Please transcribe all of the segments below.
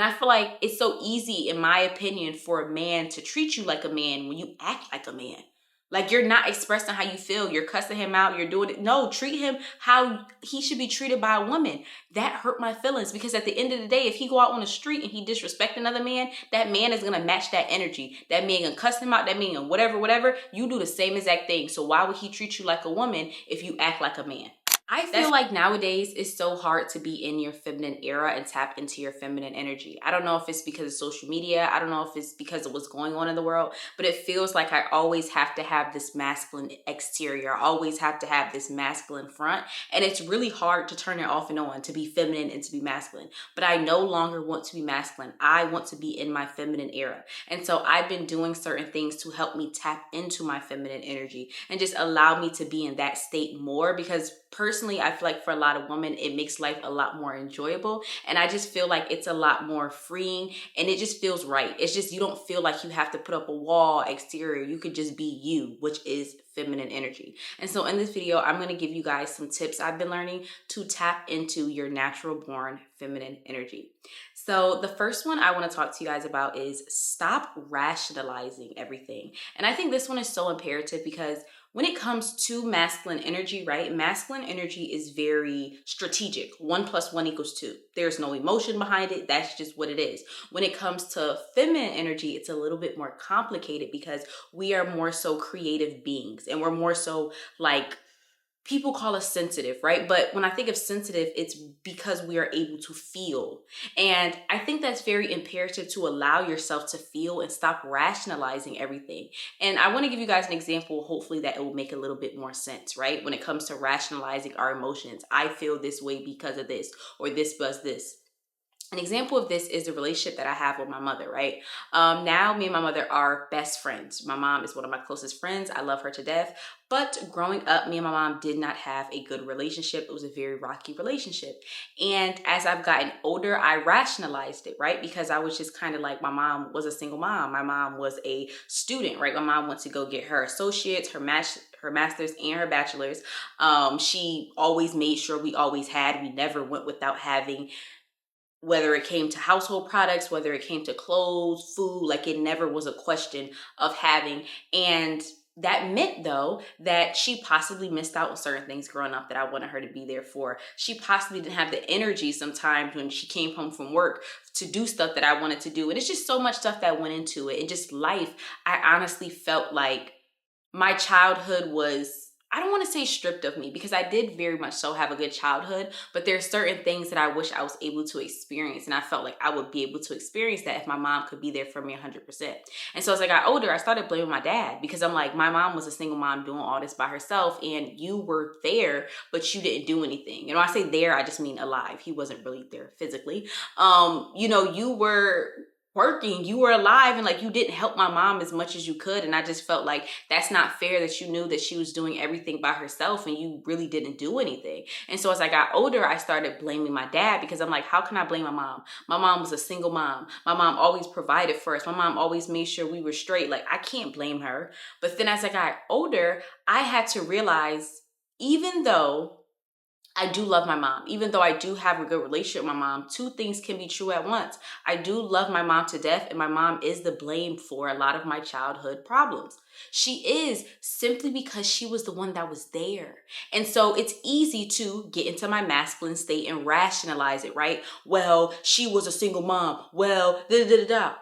And I feel like it's so easy, in my opinion, for a man to treat you like a man when you act like a man. Like, you're not expressing how you feel. You're cussing him out. You're doing it. No, treat him how he should be treated by a woman. That hurt my feelings, because at the end of the day, if he go out on the street and he disrespect another man, that man is going to match that energy. That man going to cuss him out. That man, whatever. You do the same exact thing. So why would he treat you like a woman if you act like a man? I feel like nowadays it's so hard to be in your feminine era and tap into your feminine energy. I don't know if it's because of social media. I don't know if it's because of what's going on in the world, but it feels like I always have to have this masculine exterior. I always have to have this masculine front. And it's really hard to turn it off and on, to be feminine and to be masculine. But I no longer want to be masculine. I want to be in my feminine era. And so I've been doing certain things to help me tap into my feminine energy and just allow me to be in that state more, because personally, I feel like for a lot of women, it makes life a lot more enjoyable. And I just feel like it's a lot more freeing, and it just feels right. It's just, you don't feel like you have to put up a wall exterior. You could just be you, which is feminine energy. And so in this video, I'm going to give you guys some tips I've been learning to tap into your natural born feminine energy. So the first one I want to talk to you guys about is stop rationalizing everything. And I think this one is so imperative, because when it comes to masculine energy, right? Masculine energy is very strategic. 1 + 1 = 2. There's no emotion behind it. That's just what it is. When it comes to feminine energy, it's a little bit more complicated, because we are more so creative beings, and we're more so like, people call us sensitive, right? But when I think of sensitive, it's because we are able to feel. And I think that's very imperative, to allow yourself to feel and stop rationalizing everything. And I want to give you guys an example, hopefully that it will make a little bit more sense, right? When it comes to rationalizing our emotions, I feel this way because of this, or this does this. An example of this is the relationship that I have with my mother, right? Now, me and my mother are best friends. My mom is one of my closest friends. I love her to death. But growing up, me and my mom did not have a good relationship. It was a very rocky relationship. And as I've gotten older, I rationalized it, right? Because I was just kind of like, my mom was a single mom. My mom was a student, right? My mom went to go get her associates, her master's and her bachelor's. She always made sure we always had. We never went without having, whether it came to household products, whether it came to clothes, food, like it never was a question of having. And that meant, though, that she possibly missed out on certain things growing up that I wanted her to be there for. She possibly didn't have the energy sometimes when she came home from work to do stuff that I wanted to do. And it's just so much stuff that went into it. And just life, I honestly felt like my childhood was, I don't want to say stripped of me, because I did very much so have a good childhood, but there are certain things that I wish I was able to experience. And I felt like I would be able to experience that if my mom could be there for me 100%. And so as I got older, I started blaming my dad, because I'm like, my mom was a single mom doing all this by herself, and you were there, but you didn't do anything. You know, I say there, I just mean alive. He wasn't really there physically. You were working, you were alive, and like, you didn't help my mom as much as you could. And I just felt like that's not fair, that you knew that she was doing everything by herself and you really didn't do anything. And so as I got older, I started blaming my dad, because I'm like, how can I blame my mom? My mom was a single mom. My mom always provided for us. My mom always made sure we were straight. Like, I can't blame her. But then as I got older, I had to realize, even though I do love my mom, even though I do have a good relationship with my mom, two things can be true at once. I do love my mom to death, and my mom is the blame for a lot of my childhood problems. She is, simply because she was the one that was there. And so it's easy to get into my masculine state and rationalize it, right? Well, she was a single mom. Well,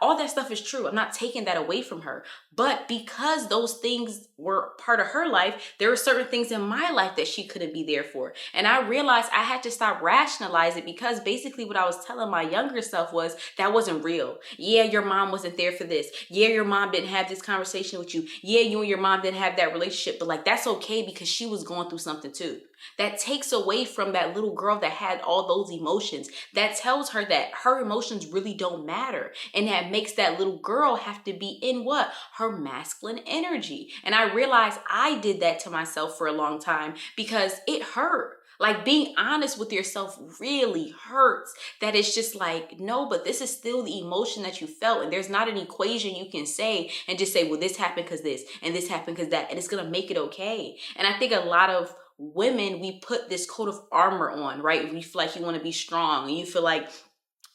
all that stuff is true. I'm not taking that away from her. But because those things were part of her life, there were certain things in my life that she couldn't be there for. And I realized I had to stop rationalizing, because basically what I was telling my younger self was, that wasn't real. Yeah, your mom wasn't there for this. Yeah, your mom didn't have this conversation with you. Yeah, you and your mom didn't have that relationship, but like, that's okay, because she was going through something too. That takes away from that little girl that had all those emotions. That tells her that her emotions really don't matter. And that makes that little girl have to be in what? Her masculine energy. And I realized I did that to myself for a long time, because it hurt. Like, being honest with yourself really hurts. That it's just like, no, but this is still the emotion that you felt. And there's not an equation you can say and just say, well, this happened because this, and this happened because that, and it's going to make it okay. And I think a lot of women, we put this coat of armor on, right? We feel like you want to be strong, and you feel like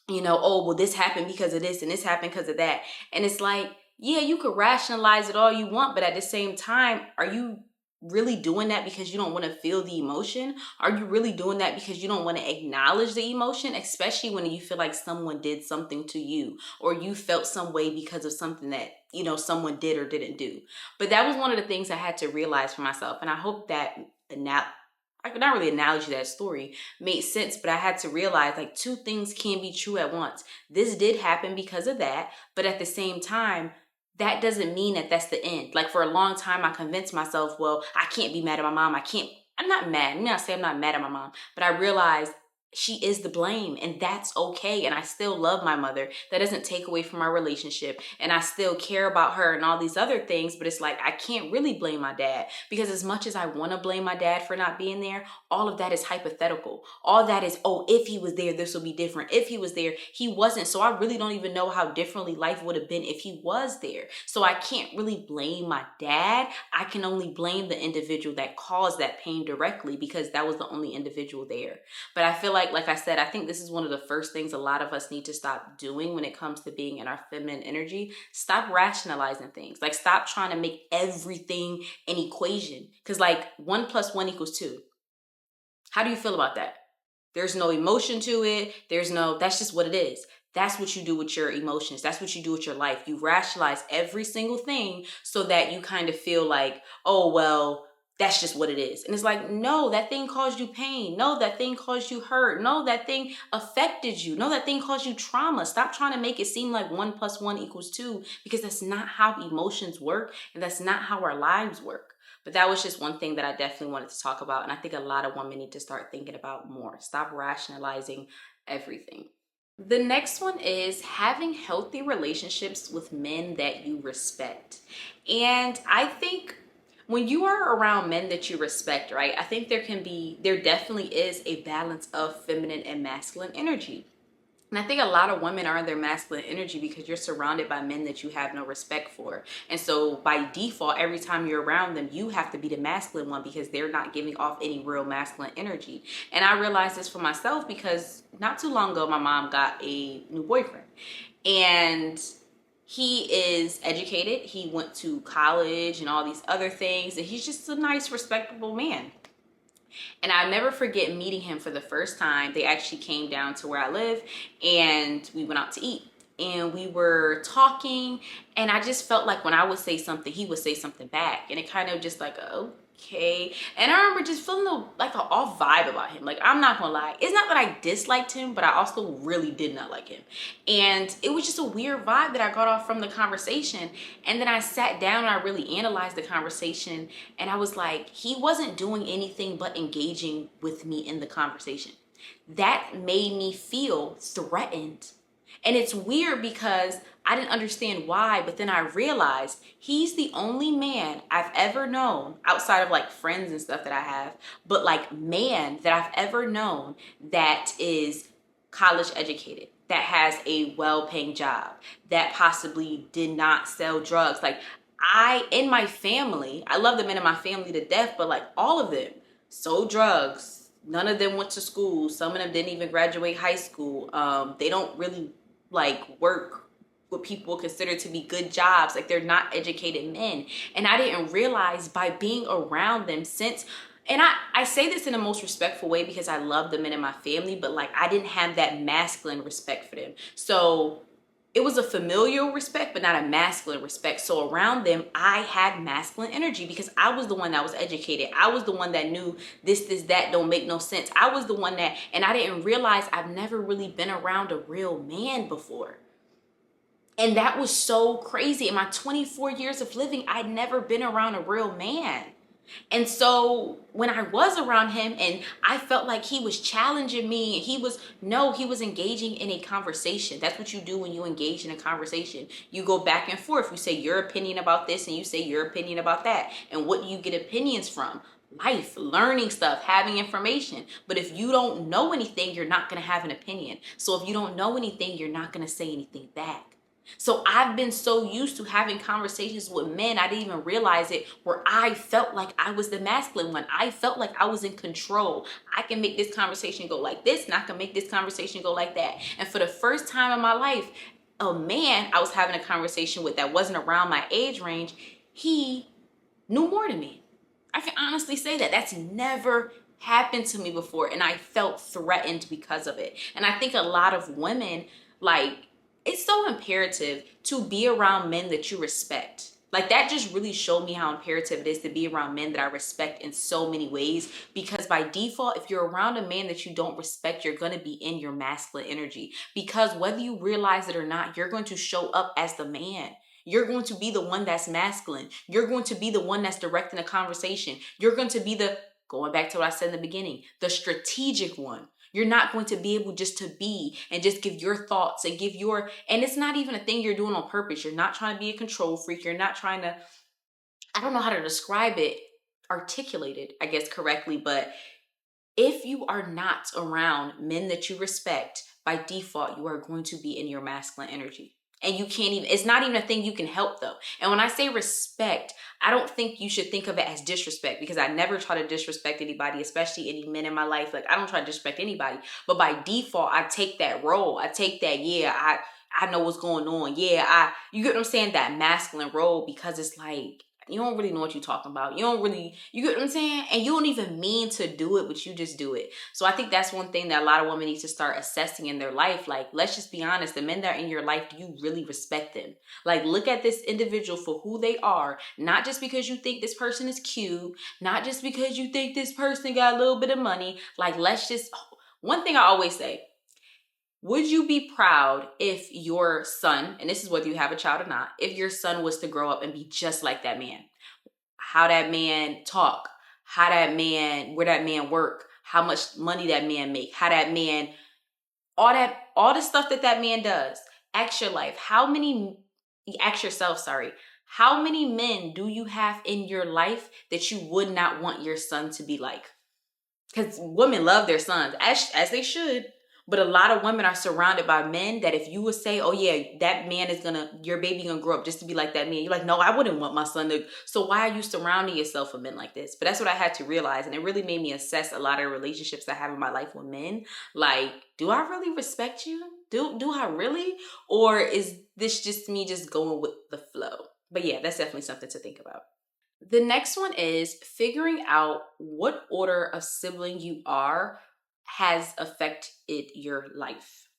oh, well, this happened because of this and this happened because of that. And it's like, yeah, you could rationalize it all you want, but at the same time, are you really doing that because you don't want to feel the emotion? Are you really doing that because you don't want to acknowledge the emotion, especially when you feel like someone did something to you or you felt some way because of something that, someone did or didn't do? But that was one of the things I had to realize for myself. And I hope that I could not really analogy that story made sense, but I had to realize like two things can be true at once. This did happen because of that, but at the same time, that doesn't mean that that's the end. Like for a long time, I convinced myself, well, I can't be mad at my mom. I'm not mad. I'm not saying I'm not mad at my mom, but I realized she is the blame and that's okay. And I still love my mother. That doesn't take away from our relationship. And I still care about her and all these other things, but it's like, I can't really blame my dad because as much as I want to blame my dad for not being there, all of that is hypothetical. All that is, oh, if he was there, this would be different. If he was there, he wasn't. So I really don't even know how differently life would have been if he was there. So I can't really blame my dad. I can only blame the individual that caused that pain directly because that was the only individual there. But I feel like I said, I think this is one of the first things a lot of us need to stop doing when it comes to being in our feminine energy. Stop rationalizing things. Like stop trying to make everything an equation. Because like 1 + 1 = 2. How do you feel about that? There's no emotion to it. That's just what it is. That's what you do with your emotions. That's what you do with your life. You rationalize every single thing so that you kind of feel like, oh, well, that's just what it is. And it's like, no, that thing caused you pain. No, that thing caused you hurt. No, that thing affected you. No, that thing caused you trauma. Stop trying to make it seem like 1 + 1 = 2 because that's not how emotions work and that's not how our lives work. But that was just one thing that I definitely wanted to talk about. And I think a lot of women need to start thinking about more. Stop rationalizing everything. The next one is having healthy relationships with men that you respect. And I think when you are around men that you respect, right, I think there definitely is a balance of feminine and masculine energy. And I think a lot of women are in their masculine energy because you're surrounded by men that you have no respect for. And so by default, every time you're around them, you have to be the masculine one because they're not giving off any real masculine energy. And I realized this for myself because not too long ago, my mom got a new boyfriend. And he is educated. He went to college and all these other things. And he's just a nice, respectable man. And I'll never forget meeting him for the first time. They actually came down to where I live and we went out to eat. And we were talking and I just felt like when I would say something, he would say something back. And it kind of just like, okay. And I remember just feeling like an off vibe about him. Like, I'm not gonna lie. It's not that I disliked him, but I also really did not like him. And it was just a weird vibe that I got off from the conversation. And then I sat down and I really analyzed the conversation. And I was like, he wasn't doing anything but engaging with me in the conversation. That made me feel threatened. And it's weird because I didn't understand why, but then I realized he's the only man I've ever known outside of like friends and stuff that I have, but like man that I've ever known that is college educated, that has a well-paying job, that possibly did not sell drugs. Like in my family, I love the men in my family to death, but like all of them sold drugs. None of them went to school. Some of them didn't even graduate high school. They don't really like work what people consider to be good jobs. Like they're not educated men. And I didn't realize by being around them and I say this in the most respectful way because I love the men in my family, but like I didn't have that masculine respect for them. So it was a familial respect, but not a masculine respect. So around them, I had masculine energy because I was the one that was educated. I was the one that knew this, that don't make no sense. I was the one and I didn't realize I've never really been around a real man before. And that was so crazy. In my 24 years of living, I'd never been around a real man. And so when I was around him and I felt like he was challenging me and he was engaging in a conversation. That's what you do when you engage in a conversation. You go back and forth. You say your opinion about this and you say your opinion about that. And what do you get opinions from? Life, learning stuff, having information. But if you don't know anything, you're not going to have an opinion. So if you don't know anything, you're not going to say anything back. So I've been so used to having conversations with men, I didn't even realize it, where I felt like I was the masculine one. I felt like I was in control. I can make this conversation go like this, and I can make this conversation go like that. And for the first time in my life, a man I was having a conversation with that wasn't around my age range, he knew more than me. I can honestly say that. That's never happened to me before, and I felt threatened because of it. And I think a lot of women, like, it's so imperative to be around men that you respect. Like, that just really showed me how imperative it is to be around men that I respect in so many ways. Because by default, if you're around a man that you don't respect, you're going to be in your masculine energy. Because whether you realize it or not, you're going to show up as the man. You're going to be the one that's masculine. You're going to be the one that's directing the conversation. You're going to be the, going back to what I said in the beginning, the strategic one. You're not going to be able just to be and just give your thoughts and give your, and it's not even a thing you're doing on purpose. You're not trying to be a control freak. You're not trying to, I don't know how to describe it, articulate it, I guess, correctly, but if you are not around men that you respect, by default, you are going to be in your masculine energy. And you can't even, it's not even a thing you can help though. And when I say respect, I don't think you should think of it as disrespect, because I never try to disrespect anybody, especially any men in my life. Like, I don't try to disrespect anybody. But by default, I take that role. I take that, yeah, I know what's going on. Yeah, you get what I'm saying? That masculine role, because it's like, you don't really know what you're talking about. You don't really, you get what I'm saying? And you don't even mean to do it, but you just do it. So I think that's one thing that a lot of women need to start assessing in their life. Like, let's just be honest. The men that are in your life, do you really respect them? Like, look at this individual for who they are. Not just because you think this person is cute. Not just because you think this person got a little bit of money. Like, let's just, one thing I always say, would you be proud if your son, and this is whether you have a child or not, if your son was to grow up and be just like that man? How that man talk, how that man, where that man work, how much money that man make, how that man, all the stuff that that man does. Ask your life, ask yourself, sorry, how many men do you have in your life that you would not want your son to be like? Because women love their sons, as they should. But a lot of women are surrounded by men that if you would say, oh yeah, that man is your baby gonna grow up just to be like that man. You're like, no, I wouldn't want my son to. So why are you surrounding yourself with men like this? But that's what I had to realize. And it really made me assess a lot of relationships I have in my life with men. Like, do I really respect you? Do I really? Or is this just me just going with the flow? But yeah, that's definitely something to think about. The next one is figuring out what order of sibling you are has affected your life.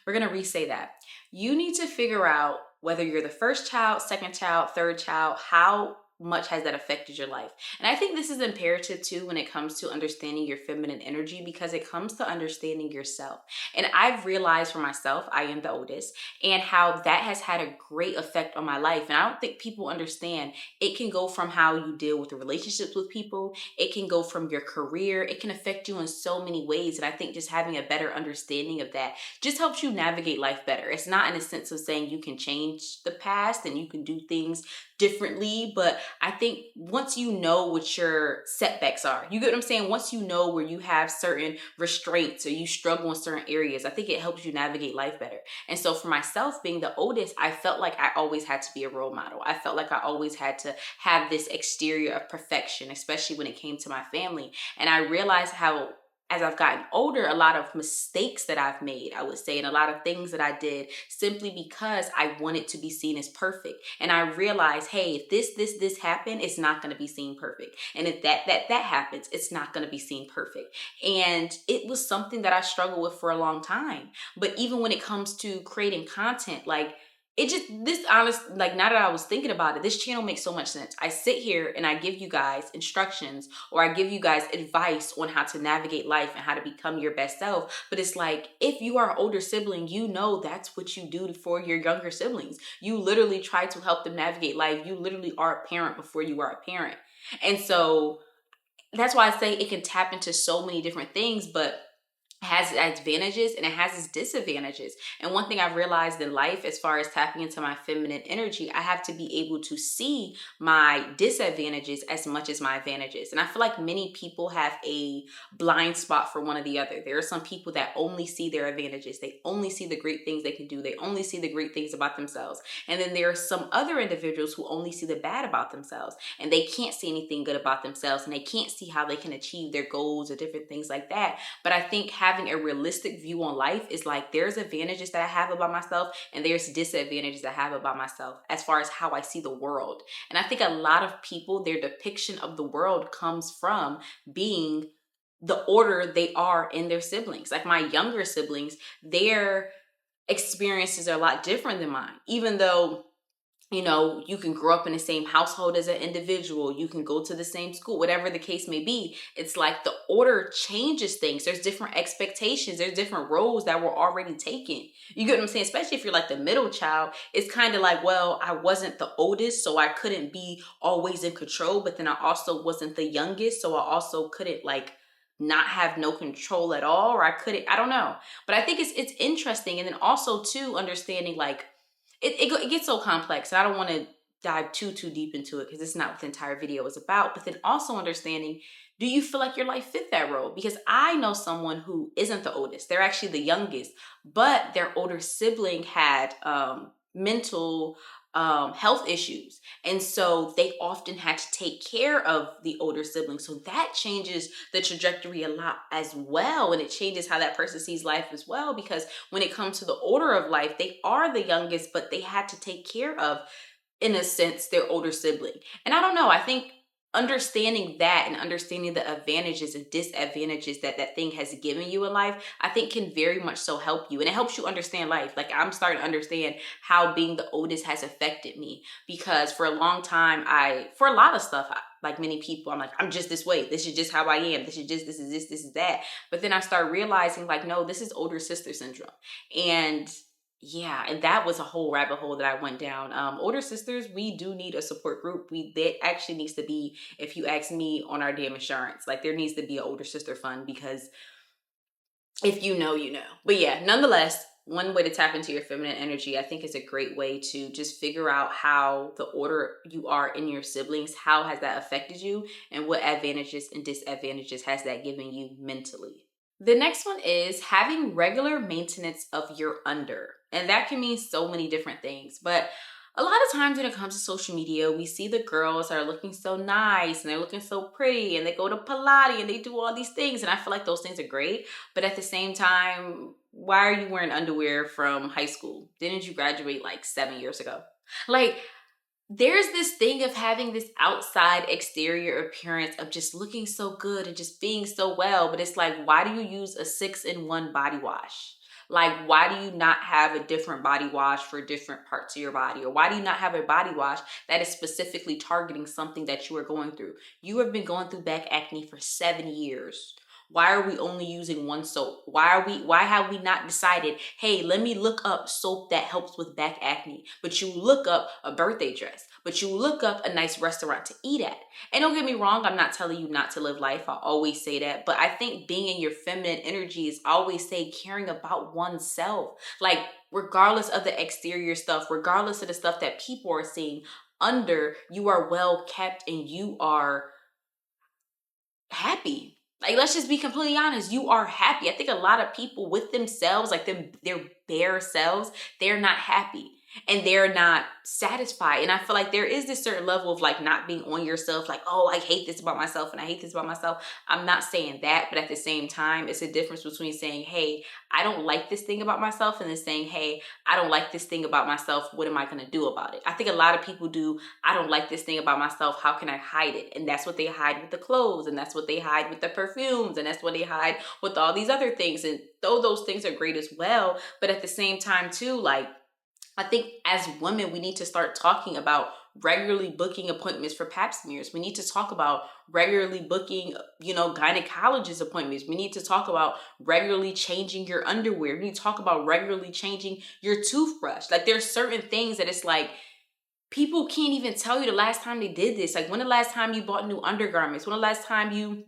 We're going to re-say that. You need to figure out whether you're the first child, second child, third child, how much has that affected your life? And I think this is imperative too when it comes to understanding your feminine energy, because it comes to understanding yourself. And I've realized for myself, I am the oldest, and how that has had a great effect on my life. And I don't think people understand. It can go from how you deal with the relationships with people. It can go from your career. It can affect you in so many ways. And I think just having a better understanding of that just helps you navigate life better. It's not in a sense of saying you can change the past and you can do things differently, but I think once you know what your setbacks are, you get what I'm saying? Once you know where you have certain restraints or you struggle in certain areas, I think it helps you navigate life better. And so for myself, being the oldest, I felt like I always had to be a role model. I felt like I always had to have this exterior of perfection, especially when it came to my family. And I realized how, as I've gotten older, a lot of mistakes that I've made, I would say, and a lot of things that I did simply because I wanted to be seen as perfect. And I realized, hey, if this happened, it's not going to be seen perfect. And if that happens, it's not going to be seen perfect. And it was something that I struggled with for a long time. But even when it comes to creating content, like, it just, this honest, like, now that I was thinking about it, this channel makes so much sense. I sit here and I give you guys instructions, or I give you guys advice on how to navigate life and how to become your best self. But it's like, if you are an older sibling, you know that's what you do for your younger siblings. You literally try to help them navigate life. You literally are a parent before you are a parent. And so that's why I say it can tap into so many different things. But has its advantages and it has its disadvantages. And one thing I've realized in life, as far as tapping into my feminine energy, I have to be able to see my disadvantages as much as my advantages. And I feel like many people have a blind spot for one or the other. There are some people that only see their advantages. They only see the great things they can do. They only see the great things about themselves. And then there are some other individuals who only see the bad about themselves, and they can't see anything good about themselves, and they can't see how they can achieve their goals or different things like that. But I think having a realistic view on life is like, there's advantages that I have about myself and there's disadvantages I have about myself as far as how I see the world. And I think a lot of people, their depiction of the world comes from being the order they are in their siblings. Like my younger siblings, their experiences are a lot different than mine, even though you can grow up in the same household as an individual, you can go to the same school, whatever the case may be. It's like the order changes things. There's different expectations. There's different roles that were already taken. You get what I'm saying? Especially if you're like the middle child, it's kind of like, well, I wasn't the oldest, so I couldn't be always in control. But then I also wasn't the youngest, so I also couldn't like not have no control at all, or I don't know. But I think it's interesting. And then also too, understanding like, it gets so complex. I don't want to dive too deep into it because it's not what the entire video is about. But then also understanding, do you feel like your life fit that role? Because I know someone who isn't the oldest. They're actually the youngest, but their older sibling had mental health issues. And so they often had to take care of the older sibling. So that changes the trajectory a lot as well. And it changes how that person sees life as well. Because when it comes to the order of life, they are the youngest, but they had to take care of, in a sense, their older sibling. And I don't know, I think understanding that and understanding the advantages and disadvantages that that thing has given you in life, I think can very much so help you. And it helps you understand life. Like I'm starting to understand how being the oldest has affected me, because for a long time, for a lot of stuff, like many people, I'm like, I'm just this way. This is just how I am. This is that. But then I start realizing like, no, this is older sister syndrome. And yeah, and that was a whole rabbit hole that I went down. Older sisters, we do need a support group. That actually needs to be, if you ask me, on our damn insurance. Like there needs to be an older sister fund, because if you know, you know. But yeah, nonetheless, one way to tap into your feminine energy, I think, is a great way to just figure out how the order you are in your siblings, how has that affected you, and what advantages and disadvantages has that given you mentally. The next one is having regular maintenance of your under. And that can mean so many different things. But a lot of times when it comes to social media, we see the girls that are looking so nice and they're looking so pretty and they go to Pilates and they do all these things. And I feel like those things are great. But at the same time, why are you wearing underwear from high school? Didn't you graduate like 7 years ago? Like, there's this thing of having this outside exterior appearance of just looking so good and just being so well. But it's like, why do you use a 6-in-1 body wash? Like, why do you not have a different body wash for different parts of your body? Or why do you not have a body wash that is specifically targeting something that you are going through? You have been going through back acne for 7 years. Why are we only using one soap? Why have we not decided, hey, let me look up soap that helps with back acne? But you look up a birthday dress, but you look up a nice restaurant to eat at. And don't get me wrong, I'm not telling you not to live life. I always say that. But I think being in your feminine energy is always say caring about oneself. Like, regardless of the exterior stuff, regardless of the stuff that people are seeing, under, you are well kept and you are happy. Like, let's just be completely honest. You are happy. I think a lot of people with themselves, like their bare selves, they're not happy and they're not satisfied. And I feel like there is this certain level of like not being on yourself, like, oh, I hate this about myself and I hate this about myself. I'm not saying that, but at the same time, it's a difference between saying, hey, I don't like this thing about myself, and then saying, hey, I don't like this thing about myself. What am I going to do about it? I think a lot of people do, I don't like this thing about myself. How can I hide it? And that's what they hide with the clothes, and that's what they hide with the perfumes, and that's what they hide with all these other things. And though those things are great as well, but at the same time too, like, I think as women, we need to start talking about regularly booking appointments for pap smears. We need to talk about regularly booking, gynecologist appointments. We need to talk about regularly changing your underwear. We need to talk about regularly changing your toothbrush. Like, there's certain things that it's like, people can't even tell you the last time they did this. Like, when the last time you bought new undergarments? When the last time you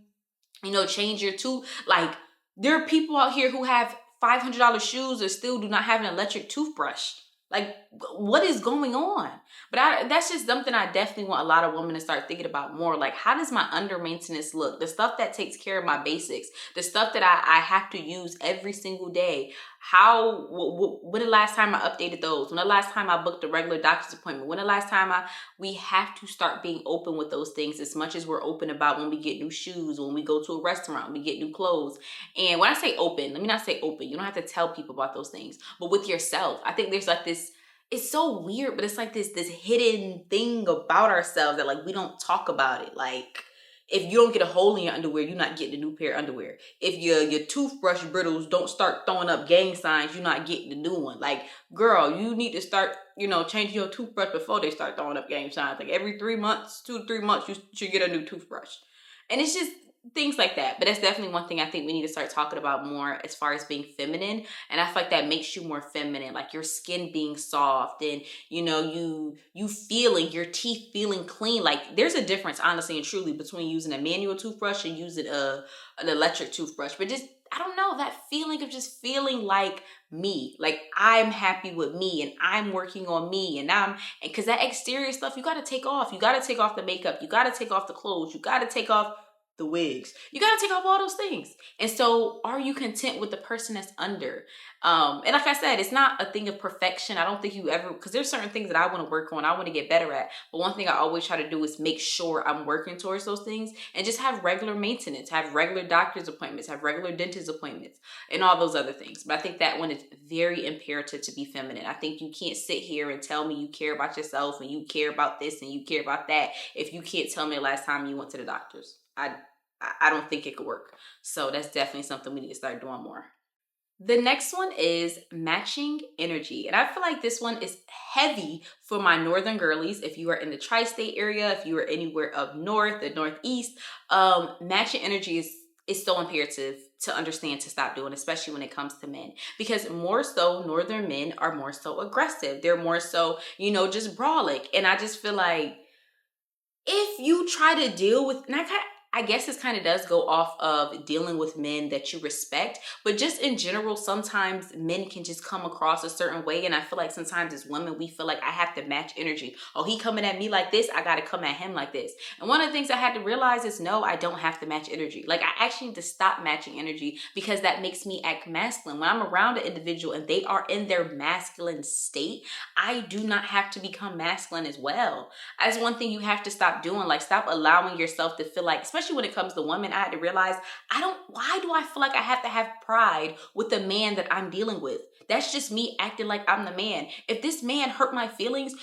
change your tooth? Like, There are people out here who have $500 shoes and still do not have an electric toothbrush. Like, what is going on? But that's just something I definitely want a lot of women to start thinking about more. Like, how does my under maintenance look? The stuff that takes care of my basics, the stuff that I have to use every single day. When the last time I updated those? When the last time I booked a regular doctor's appointment? When the last time we have to start being open with those things as much as we're open about when we get new shoes, when we go to a restaurant, we get new clothes. And when I say open, let me not say open. You don't have to tell people about those things. But with yourself, I think there's like this, it's so weird, but it's like this hidden thing about ourselves that like we don't talk about it. Like, if you don't get a hole in your underwear, you're not getting a new pair of underwear. If your toothbrush brittles don't start throwing up gang signs, you're not getting a new one. Like, girl, you need to start, changing your toothbrush before they start throwing up gang signs. Like every 3 months, 2 to 3 months, you should get a new toothbrush. And it's just things like that. But that's definitely one thing I think we need to start talking about more as far as being feminine. And I feel like that makes you more feminine, like your skin being soft and, you feeling your teeth feeling clean. Like, there's a difference, honestly and truly, between using a manual toothbrush and using an electric toothbrush. But just, I don't know, that feeling of just feeling like me, like I'm happy with me and I'm working on me and because that exterior stuff, you got to take off. You got to take off the makeup. You got to take off the clothes. You got to take off the wigs. You got to take off all those things. And so are you content with the person that's under? And like I said, it's not a thing of perfection. I don't think you ever, because there's certain things that I want to work on, I want to get better at. But one thing I always try to do is make sure I'm working towards those things and just have regular maintenance, have regular doctor's appointments, have regular dentist appointments, and all those other things. But I think that one is very imperative to be feminine. I think you can't sit here and tell me you care about yourself and you care about this and you care about that if you can't tell me the last time you went to the doctor's. I don't think it could work. So that's definitely something we need to start doing more. The next one is matching energy. And I feel like this one is heavy for my northern girlies. If you are in the tri-state area, if you are anywhere up north, the northeast, matching energy is so imperative to understand, to stop doing, especially when it comes to men. Because more so, northern men are more so aggressive. They're more so, just brawling. And I just feel like if you try to deal with, and I guess this kind of does go off of dealing with men that you respect, but just in general, sometimes men can just come across a certain way. And I feel like sometimes as women, we feel like I have to match energy. Oh, he coming at me like this, I got to come at him like this. And one of the things I had to realize is no, I don't have to match energy. Like, I actually need to stop matching energy because that makes me act masculine. When I'm around an individual and they are in their masculine state, I do not have to become masculine as well. That's one thing you have to stop doing. Like, stop allowing yourself to feel like, especially when it comes to women, I had to realize, why do I feel like I have to have pride with the man that I'm dealing with? That's just me acting like I'm the man. If this man hurt my feelings,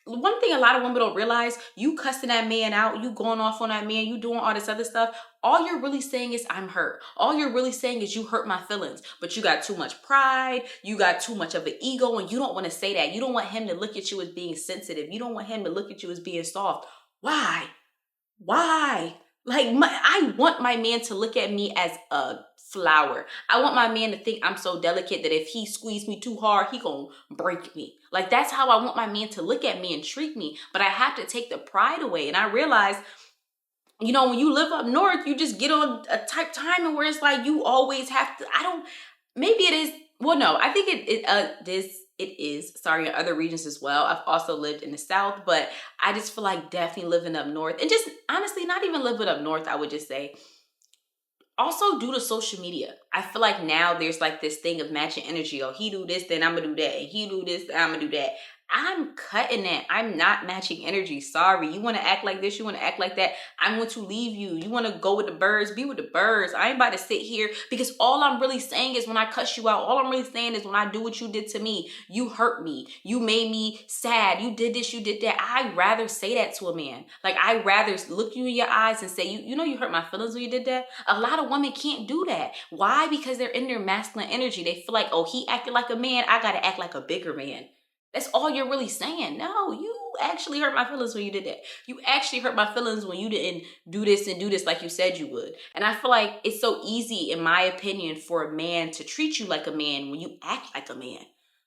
one thing a lot of women don't realize, you cussing that man out, you going off on that man, you doing all this other stuff, all you're really saying is I'm hurt. All you're really saying is you hurt my feelings. But you got too much pride, you got too much of an ego, and you don't want to say that. You don't want him to look at you as being sensitive. You don't want him to look at you as being soft. Why? Like, I want my man to look at me as a flower. I want my man to think I'm so delicate that if he squeezed me too hard, he gonna break me. Like, that's how I want my man to look at me and treat me. But I have to take the pride away. And I realize, when you live up north, you just get on a type timing where it's like you always have to, maybe it is, well, no, I think it is, sorry, in other regions as well. I've also lived in the South, but I just feel like definitely living up north, and just honestly, not even living up north, I would just say, also due to social media. I feel like now there's like this thing of matching energy. Oh, he do this, then I'm gonna do that. And he do this, then I'm gonna do that. I'm cutting that. I'm not matching energy. Sorry. You want to act like this, you want to act like that, I'm going to leave you. You want to go with the birds, be with the birds. I ain't about to sit here, because all I'm really saying is when I cuss you out, all I'm really saying is when I do what you did to me, you hurt me, you made me sad, you did this, you did that. I'd rather say that to a man. Like, I'd rather look you in your eyes and say, you hurt my feelings when you did that. A lot of women can't do that. Why? Because they're in their masculine energy. They feel like, oh, he acted like a man, I got to act like a bigger man. That's all you're really saying. No, you actually hurt my feelings when you did that. You actually hurt my feelings when you didn't do this and do this like you said you would. And I feel like it's so easy, in my opinion, for a man to treat you like a man when you act like a man.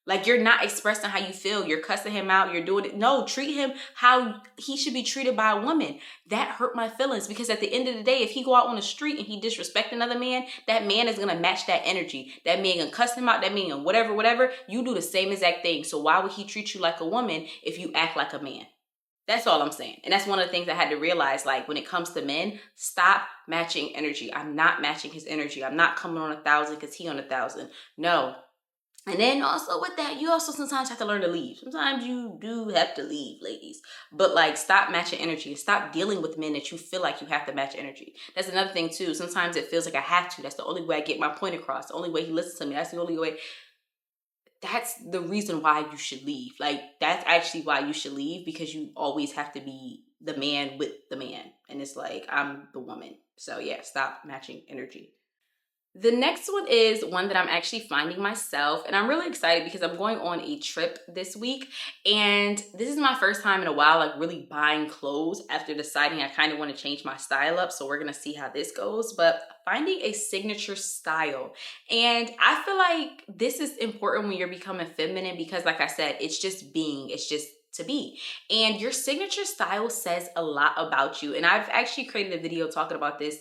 Like, you're not expressing how you feel. You're cussing him out. You're doing it. No, treat him how he should be treated by a woman. That hurt my feelings, because at the end of the day, if he go out on the street and he disrespect another man, that man is going to match that energy. That man gonna cuss him out. That man gonna whatever. You do the same exact thing. So why would he treat you like a woman if you act like a man? That's all I'm saying. And that's one of the things I had to realize, like, when it comes to men, stop matching energy. I'm not matching his energy. I'm not coming on 1,000 because he on 1,000. No. And then also with that, you also sometimes have to learn to leave. Sometimes you do have to leave, ladies. But like, stop matching energy. Stop dealing with men that you feel like you have to match energy. That's another thing too. Sometimes it feels like I have to. That's the only way I get my point across. The only way he listens to me. That's the only way. That's the reason why you should leave. Like, that's actually why you should leave, because you always have to be the man with the man. And it's like, I'm the woman. So yeah, stop matching energy. The next one is one that I'm actually finding myself, and I'm really excited because I'm going on a trip this week, and this is my first time in a while like really buying clothes after deciding I kind of want to change my style up. So we're gonna see how this goes, but finding a signature style. And I feel like this is important when you're becoming feminine, because like I said, it's just being, it's just to be. And your signature style says a lot about you. And I've actually created a video talking about this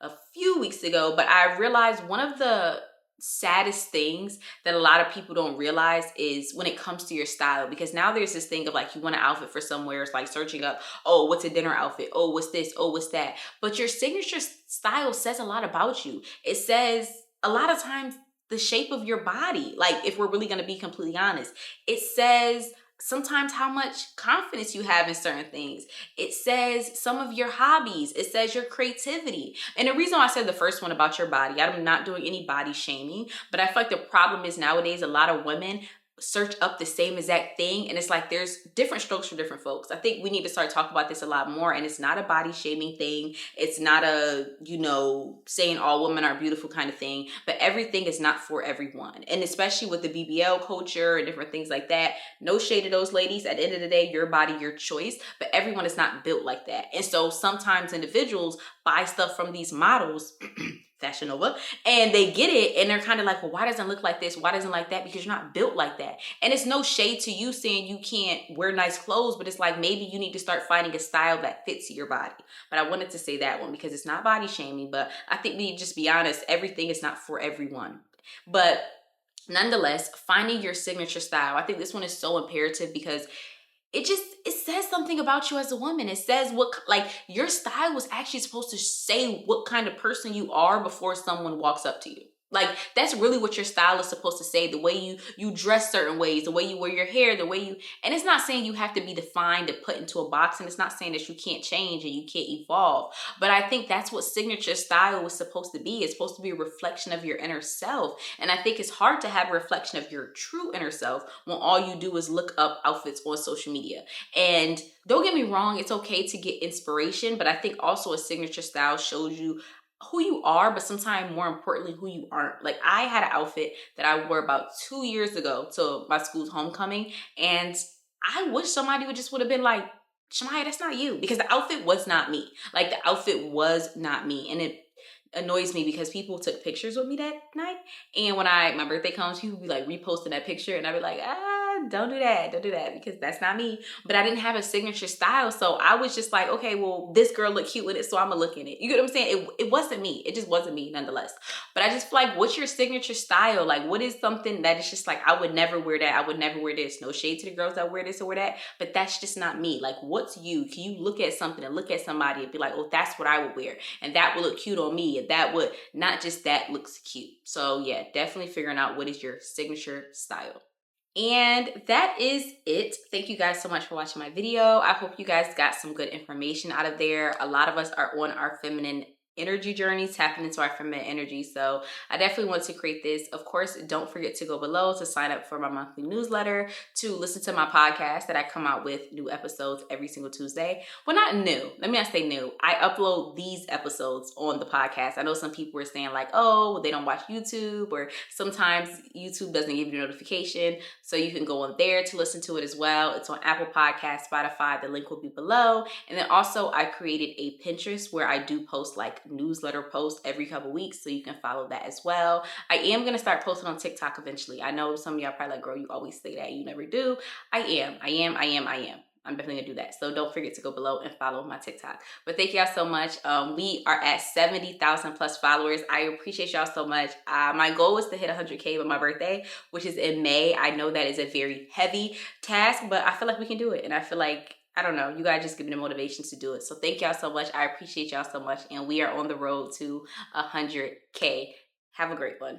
a few weeks ago, but I realized one of the saddest things that a lot of people don't realize is when it comes to your style, because now there's this thing of like, you want an outfit for somewhere, it's like searching up, oh, what's a dinner outfit, oh, what's this, oh, what's that. But your signature style says a lot about you. It says a lot of times the shape of your body. Like, if we're really going to be completely honest, it says sometimes how much confidence you have in certain things. It says some of your hobbies. It says your creativity. And the reason why I said the first one about your body, I'm not doing any body shaming, but I feel like the problem is nowadays a lot of women search up the same exact thing, and it's like there's different strokes for different folks. I think we need to start talking about this a lot more, and it's not a body shaming thing. It's not a, saying all women are beautiful kind of thing, but everything is not for everyone. And especially with the BBL culture and different things like that, no shade to those ladies. At the end of the day, your body, your choice, but everyone is not built like that. And so sometimes individuals buy stuff from these models Fashion Nova, and they get it and they're kind of like, well, why doesn't it look like this? Why doesn't it like that? Because you're not built like that. And it's no shade to you saying you can't wear nice clothes, but it's like, maybe you need to start finding a style that fits your body. But I wanted to say that one because it's not body shaming, but I think we need to just be honest, everything is not for everyone. But nonetheless, finding your signature style, I think this one is so imperative because it says something about you as a woman. It says your style was actually supposed to say what kind of person you are before someone walks up to you. Like, that's really what your style is supposed to say. The way you dress certain ways, the way you wear your hair, and it's not saying you have to be defined and put into a box, and it's not saying that you can't change and you can't evolve. But I think that's what signature style was supposed to be. It's supposed to be a reflection of your inner self. And I think it's hard to have a reflection of your true inner self when all you do is look up outfits on social media. And don't get me wrong, it's okay to get inspiration, but I think also a signature style shows you who you are, but sometimes more importantly, who you aren't. Like, I had an outfit that I wore about 2 years ago to my school's homecoming, and I wish somebody would have been like, Shamaya, that's not you, because the outfit was not me. Like, the outfit was not me, and it annoys me because people took pictures with me that night, and when my birthday comes, people be like reposting that picture, and I'd be like, don't do that, because that's not me. But I didn't have a signature style, so I was just like, okay, well, this girl look cute with it, so I'm gonna look in it. You get what I'm saying? It wasn't me. It just wasn't me nonetheless. But I just feel like, what's your signature style? Like, what is something that is just like, I would never wear that, I would never wear this. No shade to the girls that wear this or wear that, but that's just not me. Like, what's you? Can you look at something and look at somebody and be like, oh, that's what I would wear, and that would look cute on me, and that would, not just that looks cute. So yeah, definitely figuring out what is your signature style. And that is it. Thank you guys so much for watching my video. I hope you guys got some good information out of there. A lot of us are on our feminine energy journey, tapping into our feminine energy. So I definitely want to create this. Of course, don't forget to go below to sign up for my monthly newsletter, to listen to my podcast that I come out with new episodes every single Tuesday. Well, not new. Let me not say new. I upload these episodes on the podcast. I know some people were saying like, oh, they don't watch YouTube, or sometimes YouTube doesn't give you a notification. So you can go on there to listen to it as well. It's on Apple Podcasts, Spotify. The link will be below. And then also I created a Pinterest where I do post like like newsletter posts every couple weeks, so you can follow that as well. I am gonna start posting on TikTok eventually. I know some of y'all probably like, girl, you always say that, you never do. I am. I'm definitely gonna do that. So don't forget to go below and follow my TikTok. But thank y'all so much. We are at 70,000 plus followers. I appreciate y'all so much. My goal is to hit 100K by my birthday, which is in May. I know that is a very heavy task, but I feel like we can do it. And I feel like, I don't know, you guys just give me the motivation to do it. So thank y'all so much. I appreciate y'all so much. And we are on the road to 100K. Have a great one.